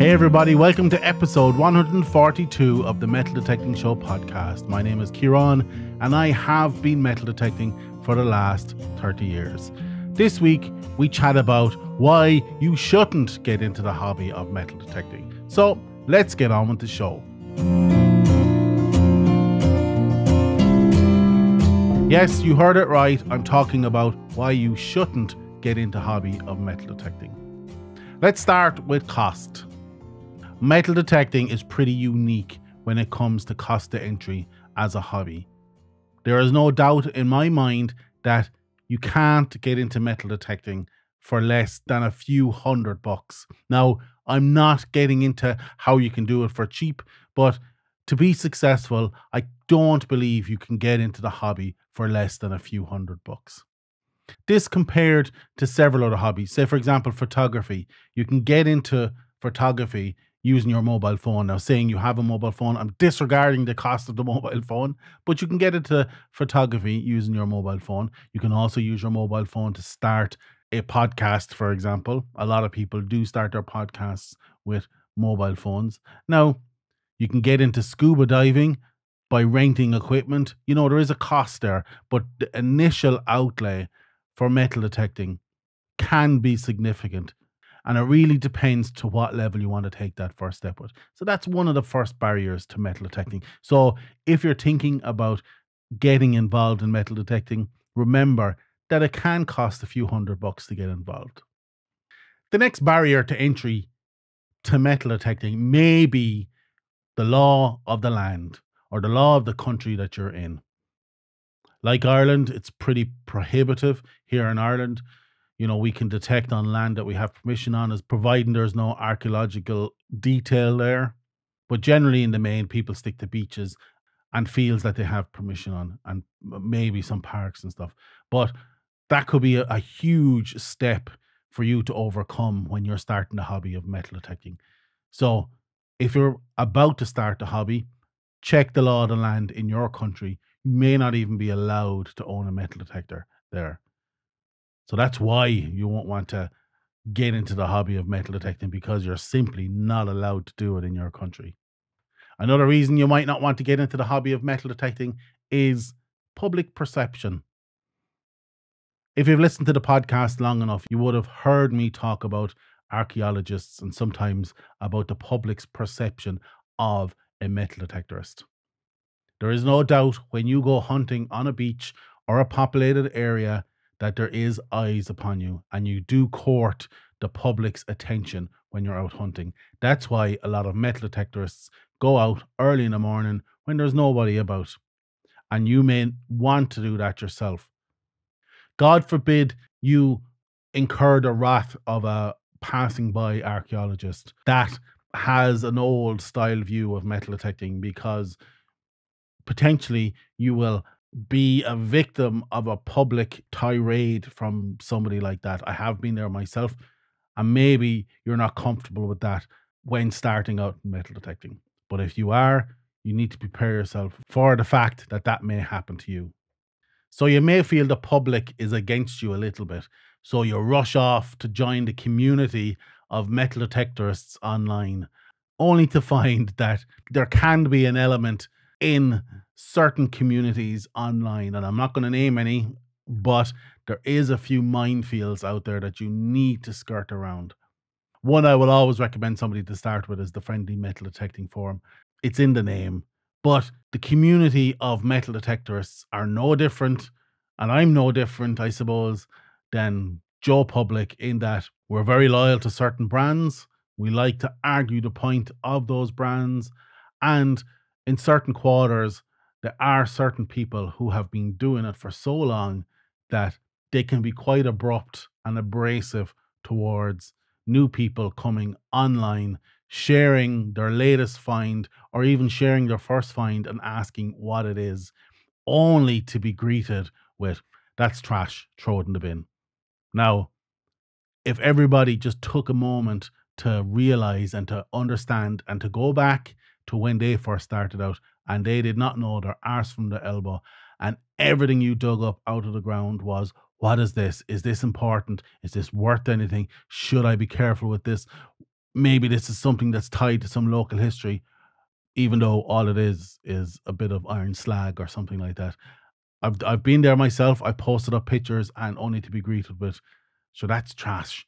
Hey everybody, welcome to episode 142 of the Metal Detecting Show podcast. My name is Ciaran and I have been metal detecting for the last 30 years. This week we chat about why you shouldn't get into the hobby of metal detecting. So let's get on with the show. Yes, you heard it right. I'm talking about why you shouldn't get into the hobby of metal detecting. Let's start with cost. Metal detecting is pretty unique when it comes to cost to entry as a hobby. There is no doubt in my mind that you can't get into metal detecting for less than a few $100. Now, I'm not getting into how you can do it for cheap, but to be successful, I don't believe you can get into the hobby for less than a few $100. This compared to several other hobbies. Say, for example, photography. You can get into photography using your mobile phone. Now, saying you have a mobile phone, I'm disregarding the cost of the mobile phone, but you can get into photography using your mobile phone. You can also use your mobile phone to start a podcast, for example. A lot of people do start their podcasts with mobile phones. Now, you can get into scuba diving by renting equipment. You know, there is a cost there, but the initial outlay for metal detecting can be significant. And it really depends to what level you want to take that first step with. So that's one of the first barriers to metal detecting. So if you're thinking about getting involved in metal detecting, remember that it can cost a few $100 to get involved. The next barrier to entry to metal detecting may be the law of the land or the law of the country that you're in. Like Ireland, it's pretty prohibitive here in Ireland. You know, we can detect on land that we have permission on, as providing there's no archaeological detail there. But generally in the main, people stick to beaches and fields that they have permission on, and maybe some parks and stuff. But that could be a huge step for you to overcome when you're starting the hobby of metal detecting. So if you're about to start the hobby, check the law of the land in your country. You may not even be allowed to own a metal detector there. So that's why you won't want to get into the hobby of metal detecting, because you're simply not allowed to do it in your country. Another reason you might not want to get into the hobby of metal detecting is public perception. If you've listened to the podcast long enough, you would have heard me talk about archaeologists and sometimes about the public's perception of a metal detectorist. There is no doubt when you go hunting on a beach or a populated area that there is eyes upon you, and you do court the public's attention when you're out hunting. That's why a lot of metal detectorists go out early in the morning when there's nobody about, and you may want to do that yourself. God forbid you incur the wrath of a passing by archaeologist that has an old style view of metal detecting, because potentially you will be a victim of a public tirade from somebody like that. I have been there myself, and maybe you're not comfortable with that when starting out in metal detecting. But if you are, you need to prepare yourself for the fact that that may happen to you. So you may feel the public is against you a little bit. So you rush off to join the community of metal detectorists online, only to find that there can be an element in certain communities online, and I'm not going to name any, but there is a few minefields out there that you need to skirt around. One I will always recommend somebody to start with is the Friendly Metal Detecting Forum. It's in the name, but the community of metal detectorists are no different, and I'm no different, I suppose, than Joe Public, in that we're very loyal to certain brands. We like to argue the point of those brands, and in certain quarters, there are certain people who have been doing it for so long that they can be quite abrupt and abrasive towards new people coming online, sharing their latest find or even sharing their first find and asking what it is, only to be greeted with, "That's trash, throw it in the bin." Now, if everybody just took a moment to realize and to understand and to go back to when they first started out and they did not know their arse from their elbow, and everything you dug up out of the ground was, what is this? Is this important? Is this worth anything? Should I be careful with this? maybe this is something that's tied to some local history, even though all it is a bit of iron slag or something like that. I've been there myself. I posted up pictures and only to be greeted with, so that's trash.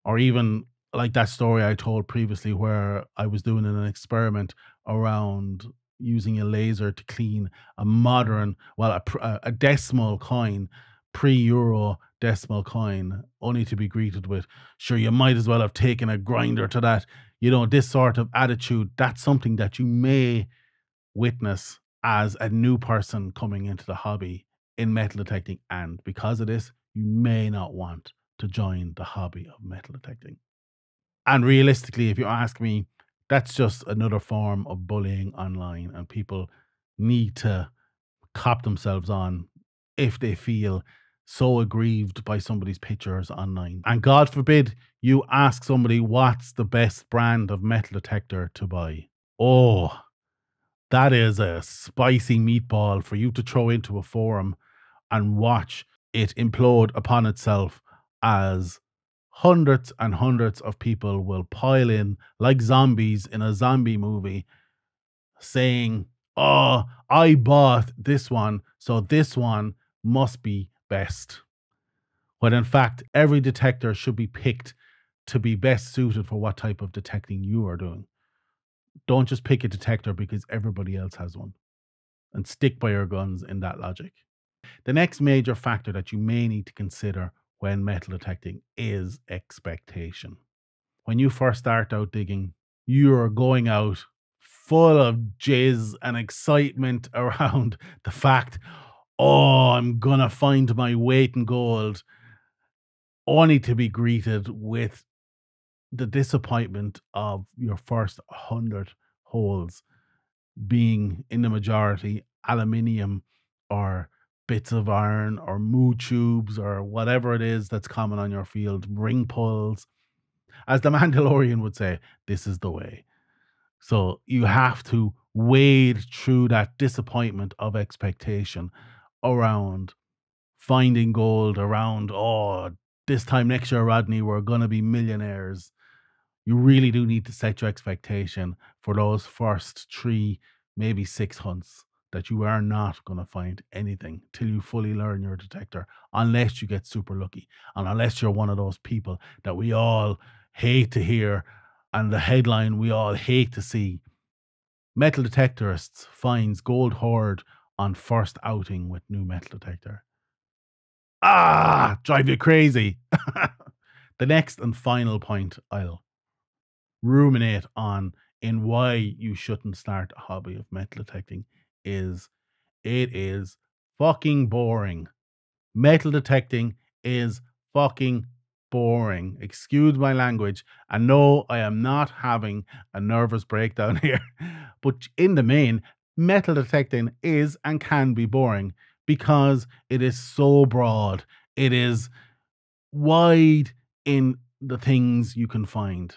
Or even like that story I told previously where I was doing an experiment around using a laser to clean a modern, well, a decimal coin, pre-euro decimal coin, only to be greeted with, sure, you might as well have taken a grinder to that. This sort of attitude, that's something that you may witness as a new person coming into the hobby in metal detecting. And because of this, you may not want to join the hobby of metal detecting. And realistically, if you ask me, that's just another form of bullying online, and people need to cop themselves on if they feel so aggrieved by somebody's pictures online. And God forbid you ask somebody what's the best brand of metal detector to buy. Oh, that is a spicy meatball for you to throw into a forum and watch it implode upon itself as hundreds and hundreds of people will pile in like zombies in a zombie movie saying, "Oh, I bought this one, so this one must be best." When in fact, every detector should be picked to be best suited for what type of detecting you are doing. Don't just pick a detector because everybody else has one, and stick by your guns in that logic. The next major factor that you may need to consider when metal detecting is expectation. When you first start out digging, you're going out full of jizz and excitement around the fact, oh, I'm gonna find my weight in gold, only to be greeted with the disappointment of your first 100 holes being in the majority aluminium or bits of iron or moo tubes or whatever it is that's common on your field, ring pulls. As the Mandalorian would say, this is the way. So you have to wade through that disappointment of expectation around finding gold, around, oh, this time next year, Rodney, we're going to be millionaires. You really do need to set your expectation for those first 3, maybe 6 hunts that you are not going to find anything till you fully learn your detector, unless you get super lucky and unless you're one of those people that we all hate to hear and the headline we all hate to see. Metal detectorists finds gold hoard on first outing with new metal detector. Ah, drive you crazy. The next and final point I'll ruminate on in why you shouldn't start a hobby of metal detecting is it is fucking boring. Metal detecting is fucking boring. Excuse my language. And no, I am not having a nervous breakdown here. But in the main, metal detecting is and can be boring because it is so broad. It is wide in the things you can find.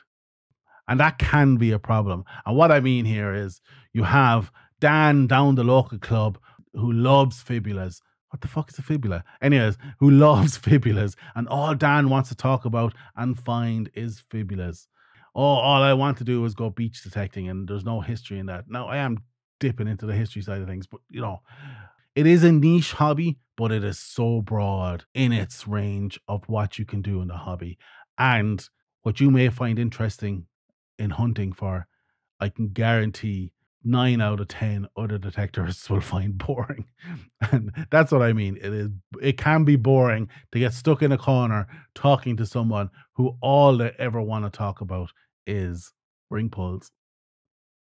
And that can be a problem. And what I mean here is you have Dan down the local club who loves fibulas. What the fuck is a fibula? Anyways, who loves fibulas. And all Dan wants to talk about and find is fibulas. Oh, all I want to do is go beach detecting, and there's no history in that. Now, I am dipping into the history side of things, but it is a niche hobby, but it is so broad in its range of what you can do in the hobby. And what you may find interesting in hunting for, I can guarantee 9 out of 10 other detectors will find boring. And that's what I mean. It can be boring to get stuck in a corner talking to someone who all they ever want to talk about is ring pulls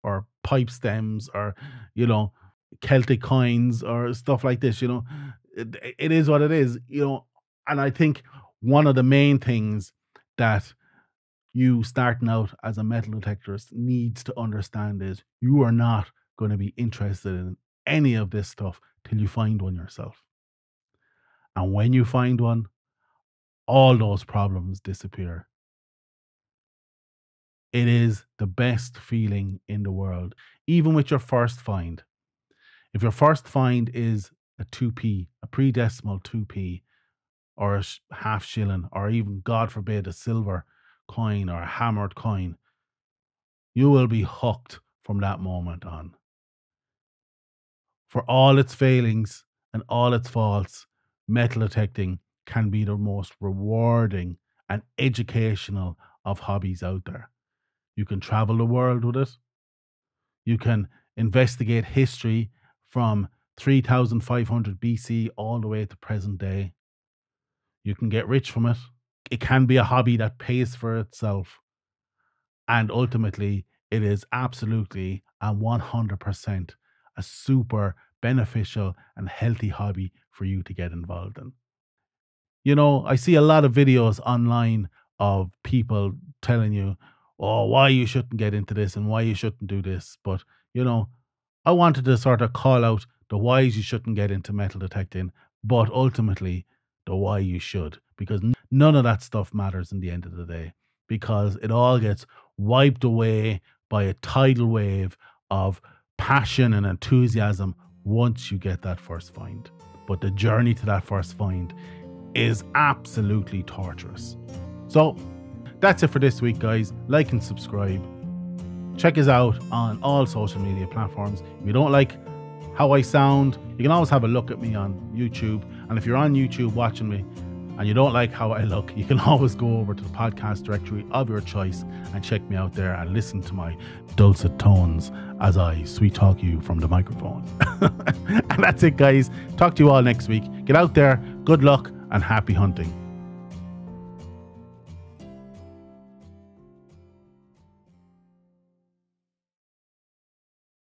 or pipe stems or, you know, Celtic coins or stuff like this, it is what it is, and I think one of the main things that you starting out as a metal detectorist needs to understand is you are not going to be interested in any of this stuff till you find one yourself. And when you find one, all those problems disappear. It is the best feeling in the world, even with your first find. If your first find is a 2p, a pre-decimal 2p, or a half shilling, or even, God forbid, a silver coin or a hammered coin, You will be hooked from that moment on. For all its failings and all its faults, metal detecting can be the most rewarding and educational of hobbies out there. You can travel the world with it. You can investigate history from 3500 BC all the way to present day. You can get rich from it. It can be a hobby that pays for itself. And ultimately, it is absolutely and 100% a super beneficial and healthy hobby for you to get involved in. You know, I see a lot of videos online of people telling you, oh, why you shouldn't get into this and why you shouldn't do this. But, you know, I wanted to sort of call out the whys you shouldn't get into metal detecting, but ultimately the why you should, because none of that stuff matters in the end of the day, because it all gets wiped away by a tidal wave of passion and enthusiasm once you get that first find. But the journey to that first find is absolutely torturous. So that's it for this week, guys. Like and subscribe. Check us out on all social media platforms. If you don't like how I sound, you can always have a look at me on YouTube. And if you're on YouTube watching me and you don't like how I look, you can always go over to the podcast directory of your choice and check me out there and listen to my dulcet tones as I sweet talk you from the microphone. And that's it, guys. Talk to you all next week. Get out there. Good luck and happy hunting.